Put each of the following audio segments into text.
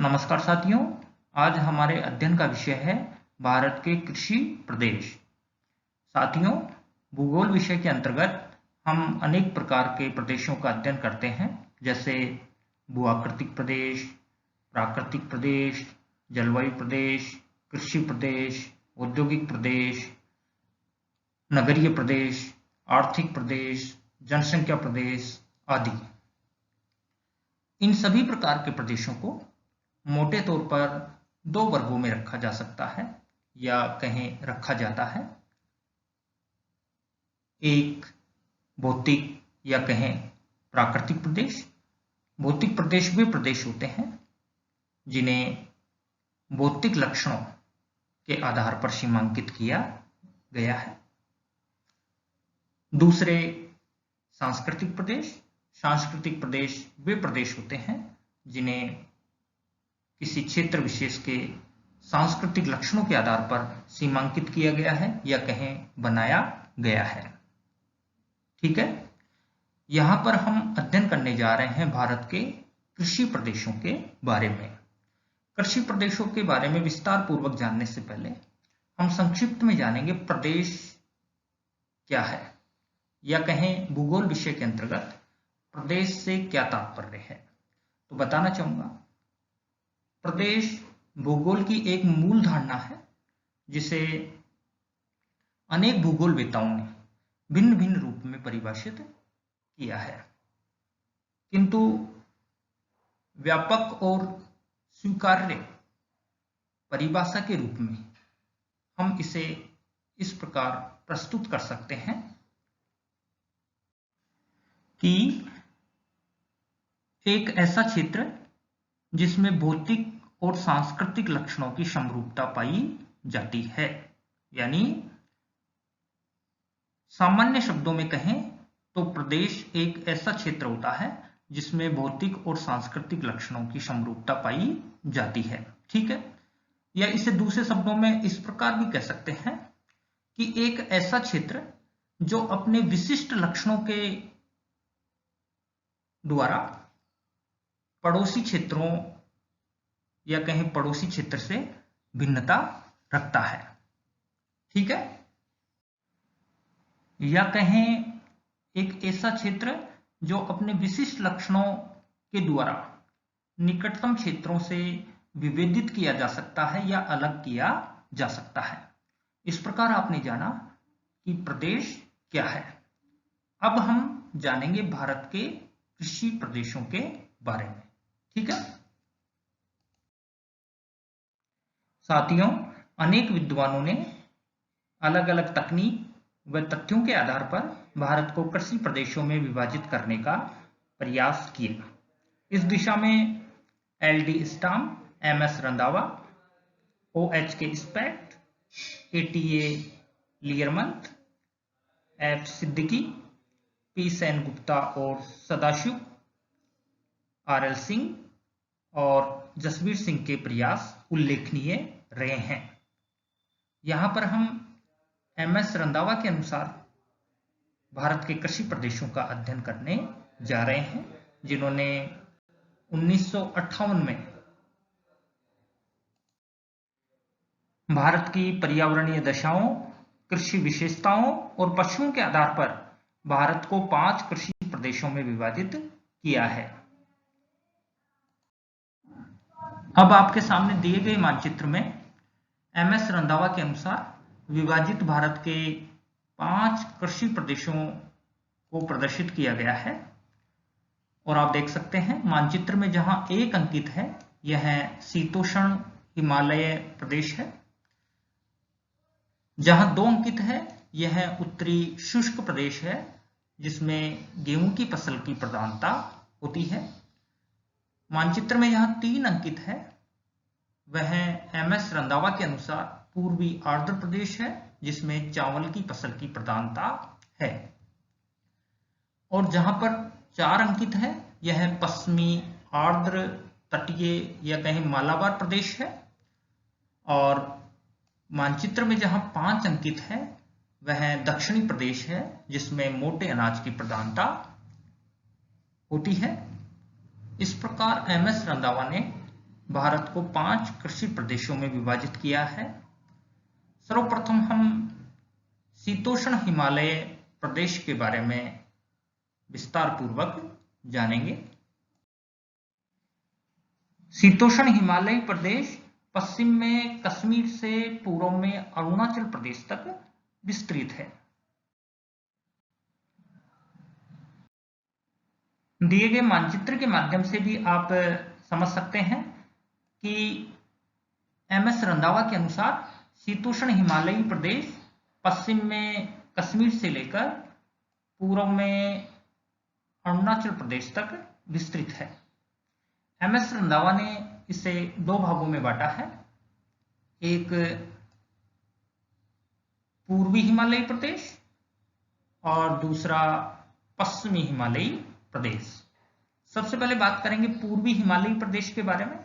नमस्कार साथियों, आज हमारे अध्ययन का विषय है भारत के कृषि प्रदेश। साथियों, भूगोल विषय के अंतर्गत हम अनेक प्रकार के प्रदेशों का अध्ययन करते हैं, जैसे भूआकृतिक प्रदेश, प्राकृतिक प्रदेश, जलवायु प्रदेश, कृषि प्रदेश, औद्योगिक प्रदेश, नगरीय प्रदेश, आर्थिक प्रदेश, जनसंख्या प्रदेश आदि। इन सभी प्रकार के प्रदेशों को मोटे तौर पर दो वर्गों में रखा जा सकता है या कहें रखा जाता है। एक भौतिक या कहें प्राकृतिक प्रदेश। भौतिक प्रदेश वे प्रदेश होते हैं जिन्हें भौतिक लक्षणों के आधार पर सीमांकित किया गया है। दूसरे सांस्कृतिक प्रदेश। सांस्कृतिक प्रदेश वे प्रदेश होते हैं जिन्हें किसी क्षेत्र विशेष के सांस्कृतिक लक्षणों के आधार पर सीमांकित किया गया है या कहें बनाया गया है। ठीक है, यहां पर हम अध्ययन करने जा रहे हैं भारत के कृषि प्रदेशों के बारे में। कृषि प्रदेशों के बारे में विस्तार पूर्वक जानने से पहले हम संक्षिप्त में जानेंगे प्रदेश क्या है, या कहें भूगोल विषय के अंतर्गत प्रदेश से क्या तात्पर्य है। तो बताना चाहूंगा, प्रदेश भूगोल की एक मूल धारणा है जिसे अनेक भूगोलवेताओं ने भिन्न भिन्न रूप में परिभाषित किया है, किंतु व्यापक और स्वीकार्य परिभाषा के रूप में हम इसे इस प्रकार प्रस्तुत कर सकते हैं कि एक ऐसा क्षेत्र जिसमें भौतिक और सांस्कृतिक लक्षणों की समरूपता पाई जाती है। यानी सामान्य शब्दों में कहें तो प्रदेश एक ऐसा क्षेत्र होता है जिसमें भौतिक और सांस्कृतिक लक्षणों की समरूपता पाई जाती है। ठीक है, या इसे दूसरे शब्दों में इस प्रकार भी कह सकते हैं कि एक ऐसा क्षेत्र जो अपने विशिष्ट लक्षणों के द्वारा पड़ोसी क्षेत्रों या कहें पड़ोसी क्षेत्र से भिन्नता रखता है। ठीक है, या कहें एक ऐसा क्षेत्र जो अपने विशिष्ट लक्षणों के द्वारा निकटतम क्षेत्रों से विभेदित किया जा सकता है या अलग किया जा सकता है। इस प्रकार आपने जाना कि प्रदेश क्या है। अब हम जानेंगे भारत के कृषि प्रदेशों के बारे में। ठीक है साथियों, अनेक विद्वानों ने अलग अलग तकनीक व तथ्यों के आधार पर भारत को कृषि प्रदेशों में विभाजित करने का प्रयास किया। इस दिशा में LD स्टाम, MS रंधावा, OHK स्पेक्ट, ATA Learmonth, F Siddiqui, P Sengupta और सदाशिव, RL सिंह और जसवीर सिंह के प्रयास उल्लेखनीय रहे हैं। यहां पर हम MS रंधावा के अनुसार भारत के कृषि प्रदेशों का अध्ययन करने जा रहे हैं, जिन्होंने 1958 में भारत की पर्यावरणीय दशाओं, कृषि विशेषताओं और पशुओं के आधार पर भारत को 5 कृषि प्रदेशों में विभाजित किया है। अब आपके सामने दिए गए मानचित्र में MS रंधावा के अनुसार विभाजित भारत के 5 कृषि प्रदेशों को प्रदर्शित किया गया है। और आप देख सकते हैं मानचित्र में जहां 1 अंकित है यह शीतोष्ण हिमालय प्रदेश है, जहां 2 अंकित है यह उत्तरी शुष्क प्रदेश है जिसमें गेहूं की फसल की प्रधानता होती है। मानचित्र में यहां 3 अंकित है वह MS रंधावा के अनुसार पूर्वी आर्द्र प्रदेश है जिसमें चावल की फसल की प्रधानता है। और जहां पर 4 अंकित है यह पश्चिमी आर्द्र तटीय या कहें मालाबार प्रदेश है। और मानचित्र में जहां 5 अंकित है वह दक्षिणी प्रदेश है जिसमें मोटे अनाज की प्रधानता होती है। इस प्रकार MS रंधावा ने भारत को 5 कृषि प्रदेशों में विभाजित किया है। सर्वप्रथम हम शीतोष्ण हिमालय प्रदेश के बारे में विस्तार पूर्वक जानेंगे। शीतोष्ण हिमालयी प्रदेश पश्चिम में कश्मीर से पूर्व में अरुणाचल प्रदेश तक विस्तृत है। दिए गए मानचित्र के माध्यम से भी आप समझ सकते हैं कि एमएस रंधावा के अनुसार शीतोष्ण हिमालयी प्रदेश पश्चिम में कश्मीर से लेकर पूर्व में अरुणाचल प्रदेश तक विस्तृत है। एमएस रंधावा ने इसे 2 भागों में बांटा है, एक पूर्वी हिमालयी प्रदेश और दूसरा पश्चिमी हिमालयी प्रदेश। सबसे पहले बात करेंगे पूर्वी हिमालयी प्रदेश के बारे में।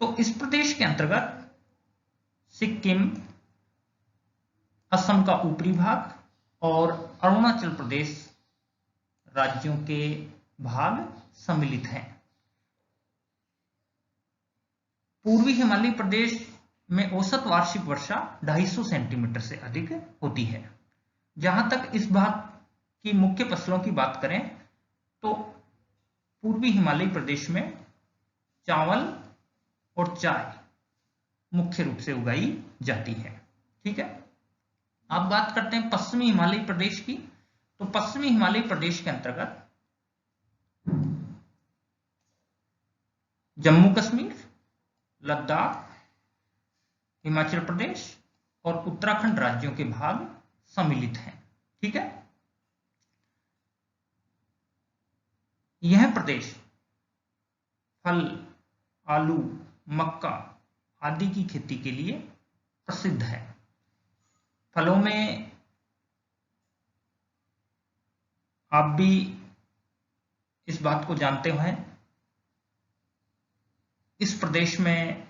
तो इस प्रदेश के अंतर्गत सिक्किम, असम का ऊपरी भाग और अरुणाचल प्रदेश राज्यों के भाग सम्मिलित हैं। पूर्वी हिमालयी प्रदेश में औसत वार्षिक वर्षा 250 सेंटीमीटर से अधिक होती है। जहां तक इस भाग की मुख्य फसलों की बात करें तो पूर्वी हिमालयी प्रदेश में चावल और चाय मुख्य रूप से उगाई जाती है। ठीक है, अब बात करते हैं पश्चिमी हिमालयी प्रदेश की। तो पश्चिमी हिमालयी प्रदेश के अंतर्गत जम्मू कश्मीर, लद्दाख, हिमाचल प्रदेश और उत्तराखंड राज्यों के भाग सम्मिलित हैं। ठीक है, यह प्रदेश फल, आलू, मक्का आदि की खेती के लिए प्रसिद्ध है। फलों में आप भी इस बात को जानते हैं, इस प्रदेश में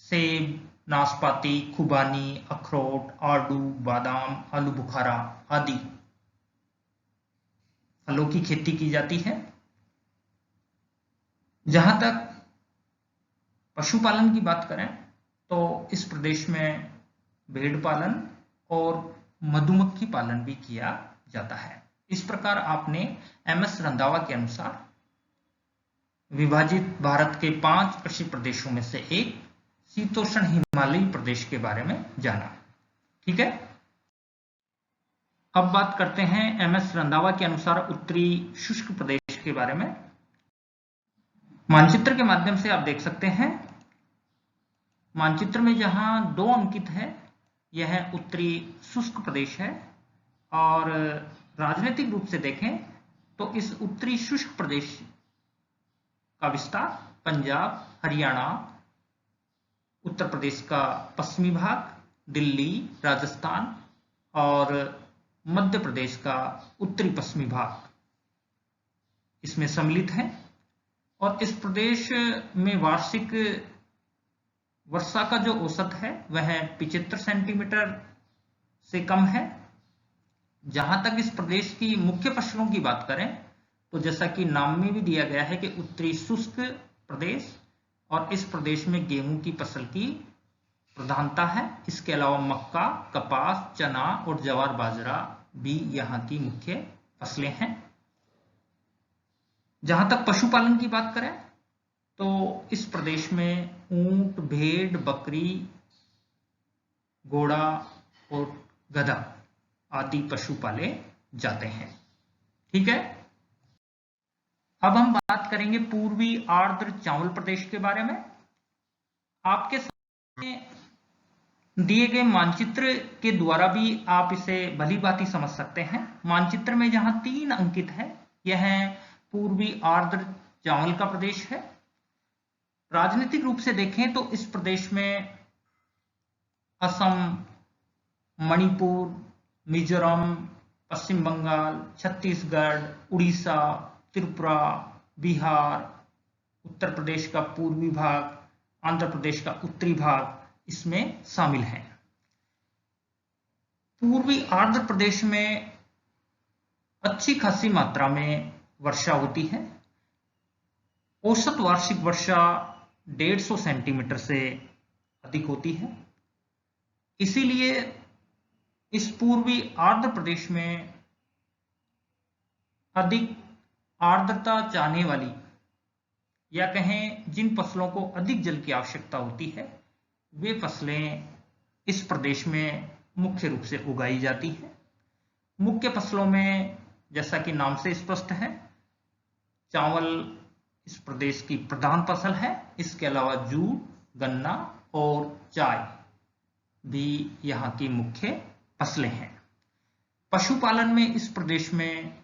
सेब, नाशपाती, खुबानी, अखरोट, आड़ू, बादाम, आलू बुखारा आदि फलों की खेती की जाती है। जहां तक पशुपालन की बात करें तो इस प्रदेश में भेड़ पालन और मधुमक्खी पालन भी किया जाता है। इस प्रकार आपने एमएस रंधावा के अनुसार विभाजित भारत के 5 कृषि प्रदेशों में से एक शीतोष्ण हिमालयी प्रदेश के बारे में जाना। ठीक है, अब बात करते हैं एमएस रंधावा के अनुसार उत्तरी शुष्क प्रदेश के बारे में। मानचित्र के माध्यम से आप देख सकते हैं, मानचित्र में जहां 2 अंकित है यह उत्तरी शुष्क प्रदेश है, और राजनीतिक रूप से देखें तो इस उत्तरी शुष्क प्रदेश का विस्तार पंजाब, हरियाणा, उत्तर प्रदेश का पश्चिमी भाग, दिल्ली, राजस्थान और मध्य प्रदेश का उत्तरी पश्चिमी भाग इसमें सम्मिलित है। और इस प्रदेश में वार्षिक वर्षा का जो औसत है वह 75 सेंटीमीटर से कम है। जहां तक इस प्रदेश की मुख्य फसलों की बात करें तो जैसा कि नाम में भी दिया गया है कि उत्तरी शुष्क प्रदेश, और इस प्रदेश में गेहूं की फसल की प्रधानता है। इसके अलावा मक्का, कपास, चना और ज्वार बाजरा भी यहाँ की मुख्य फसलें हैं। जहां तक पशुपालन की बात करें तो इस प्रदेश में ऊंट, भेड़, बकरी, घोड़ा और गधा आदि पशु पाले जाते हैं। ठीक है, अब हम बात करेंगे पूर्वी आर्द्र चावल प्रदेश के बारे में। आपके सामने दिए गए मानचित्र के द्वारा भी आप इसे भली भांति समझ सकते हैं। मानचित्र में जहां 3 अंकित है यह पूर्वी आर्द्र चावल का प्रदेश है। राजनीतिक रूप से देखें तो इस प्रदेश में असम, मणिपुर, मिजोरम, पश्चिम बंगाल, छत्तीसगढ़, उड़ीसा, त्रिपुरा, बिहार, उत्तर प्रदेश का पूर्वी भाग, आंध्र प्रदेश का उत्तरी भाग इसमें शामिल हैं। पूर्वी आंध्र प्रदेश में अच्छी खासी मात्रा में वर्षा होती है। औसत वार्षिक वर्षा 150 सेंटीमीटर से अधिक होती है। इसीलिए इस पूर्वी आर्द्र प्रदेश में अधिक आर्द्रता चाहने वाली, या कहें जिन फसलों को अधिक जल की आवश्यकता होती है, वे फसलें इस प्रदेश में मुख्य रूप से उगाई जाती हैं। मुख्य फसलों में, जैसा कि नाम से स्पष्ट है, चावल इस प्रदेश की प्रधान फसल है। इसके अलावा जूट, गन्ना और चाय भी यहाँ की मुख्य फसलें हैं। पशुपालन में इस प्रदेश में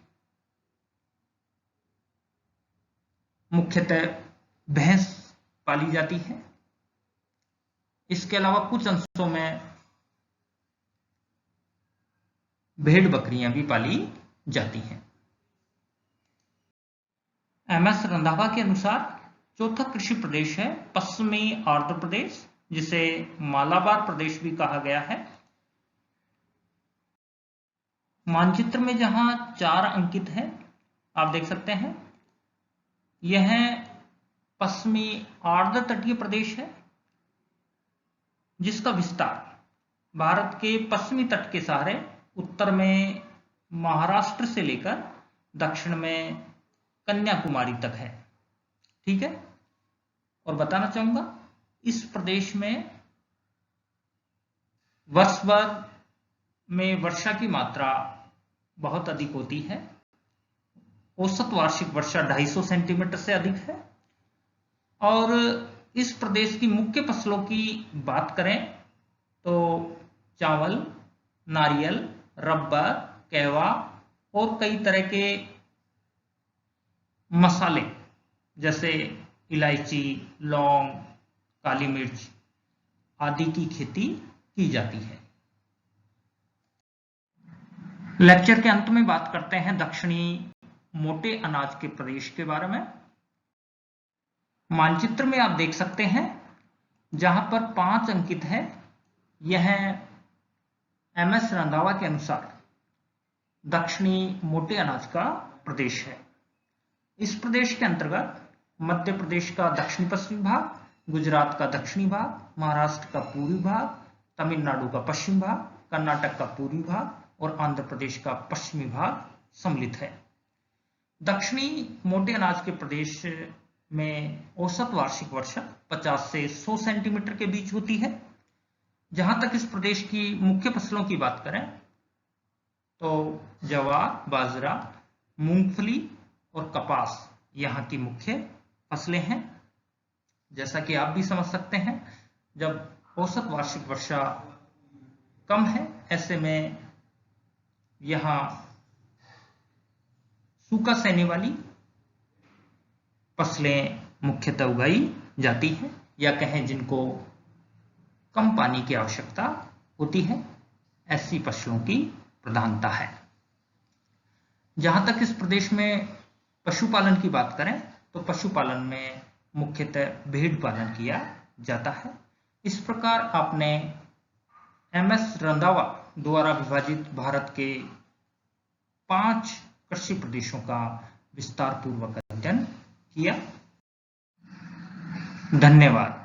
मुख्यतः भैंस पाली जाती है। इसके अलावा कुछ अंशों में भेड़ बकरियां भी पाली जाती हैं। एमएस रंधावा के अनुसार चौथा कृषि प्रदेश है पश्चिमी आंध्र प्रदेश, जिसे मालाबार प्रदेश भी कहा गया है। मानचित्र में जहां 4 अंकित है, आप देख सकते हैं, यह पश्चिमी आर्द्र तटीय प्रदेश है, जिसका विस्तार भारत के पश्चिमी तट के सहारे उत्तर में महाराष्ट्र से लेकर दक्षिण में कन्याकुमारी तक है। ठीक है। और बताना चाहूंगा, इस प्रदेश में वर्ष भर में वर्षा की मात्रा बहुत अधिक होती है। औसत वार्षिक वर्षा 250 सेंटीमीटर से अधिक है। और इस प्रदेश की मुख्य फसलों की बात करें तो चावल, नारियल, रबर, कहवा और कई तरह के मसाले जैसे इलायची, लौंग, काली मिर्च आदि की खेती की जाती है। लेक्चर के अंत में बात करते हैं दक्षिणी मोटे अनाज के प्रदेश के बारे में। मानचित्र में आप देख सकते हैं, जहां पर 5 अंकित है, यह एमएस रंधावा के अनुसार दक्षिणी मोटे अनाज का प्रदेश है। इस प्रदेश के अंतर्गत मध्य प्रदेश का दक्षिणी पश्चिमी भाग, गुजरात का दक्षिणी भाग, महाराष्ट्र का पूर्वी भाग, तमिलनाडु का पश्चिम भाग, कर्नाटक का पूर्वी भाग और आंध्र प्रदेश का पश्चिमी भाग सम्मिलित है। दक्षिणी मोटे अनाज के प्रदेश में औसत वार्षिक वर्षा 50 से 100 सेंटीमीटर के बीच होती है। जहां तक इस प्रदेश की मुख्य फसलों की बात करें तो ज्वार, बाजरा, मूंगफली और कपास यहाँ की मुख्य फसलें हैं। जैसा कि आप भी समझ सकते हैं, जब औसत वार्षिक वर्षा कम है, ऐसे में यहाँ सूखा सहने वाली फसलें मुख्यतः उगाई जाती हैं, या कहें जिनको कम पानी की आवश्यकता होती है, ऐसी फसलों की प्रधानता है। जहां तक इस प्रदेश में पशुपालन की बात करें तो पशुपालन में मुख्यतः भेड़ पालन किया जाता है। इस प्रकार आपने एमएस रंधावा द्वारा विभाजित भारत के 5 कृषि प्रदेशों का विस्तार पूर्वक अध्ययन किया। धन्यवाद।